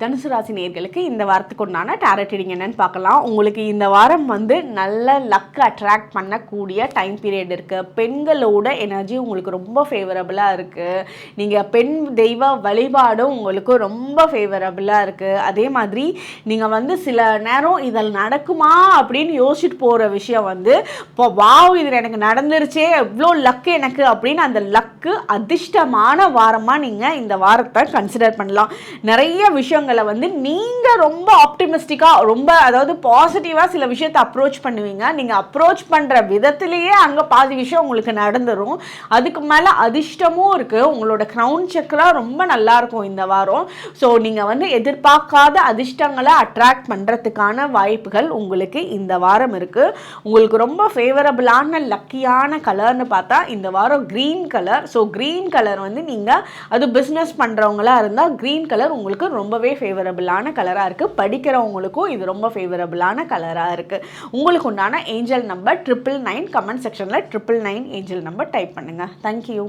தனுசு ராசி நேயர்களுக்கு இந்த வாரத்துக்கு உண்டான டாரட் ரீடிங் என்னன்னு பார்க்கலாம். உங்களுக்கு இந்த வாரம் நல்ல லக் அட்ராக்ட் பண்ணக்கூடிய டைம் பீரியட் இருக்குது. பெண்களோட எனர்ஜி உங்களுக்கு ரொம்ப ஃபேவரபுளாக இருக்குது. நீங்கள் பெண் தெய்வ வழிபாடும் உங்களுக்கு ரொம்ப ஃபேவரபுளாக இருக்குது. அதே மாதிரி நீங்கள் சில நேரம் இதில் நடக்குமா அப்படின்னு யோசிச்சுட்டு போகிற விஷயம் இப்போ வாவ் இதில் எனக்கு நடந்துருச்சே எவ்வளோ லக்கு எனக்கு அப்படின்னு அந்த லக்கு அதிர்ஷ்டமான வாரமாக நீங்கள் இந்த வாரத்தை கன்சிடர் பண்ணலாம். நிறைய விஷயங்களை நீங்கள் ரொம்ப ஆப்டிமிஸ்டிக்காக அதாவது பாசிட்டிவாக சில விஷயத்தை அப்ரோச் பண்ணுவீங்க. நீங்கள் அப்ரோச் பண்ணுற விதத்திலேயே அங்கே பாதி விஷயம் உங்களுக்கு நடந்துடும். அதுக்கு மேலே அதிர்ஷ்டமும் இருக்குது. உங்களோட க்ரௌன் சக்கரா ரொம்ப நல்லாயிருக்கும் இந்த வாரம். ஸோ நீங்கள் எதிர்பார்க்காத அதிர்ஷ்டங்களை அட்ராக்ட் பண்ணுறதுக்கான வாய்ப்புகள் உங்களுக்கு இந்த வாரம் இருக்குது. உங்களுக்கு ரொம்ப ஃபேவரபுளான லக்கியான கலர்னு பார்த்தா இந்த வாரம் green colour. So green colour நீங்கள் அது பிஸ்னஸ் பண்ணுறவங்களா இருந்தால் க்ரீன் கலர் உங்களுக்கு ரொம்பவே ஃபேவரபுளான கலராக இருக்குது. படிக்கிறவங்களுக்கும் இது ரொம்ப ஃபேவரபுளான கலராக இருக்குது. உங்களுக்கு உண்டான ஏஞ்சல் நம்பர் 999. கமெண்ட் செக்ஷனில் 999 ஏஞ்சல் நம்பர் டைப் பண்ணுங்கள். தேங்க்யூ.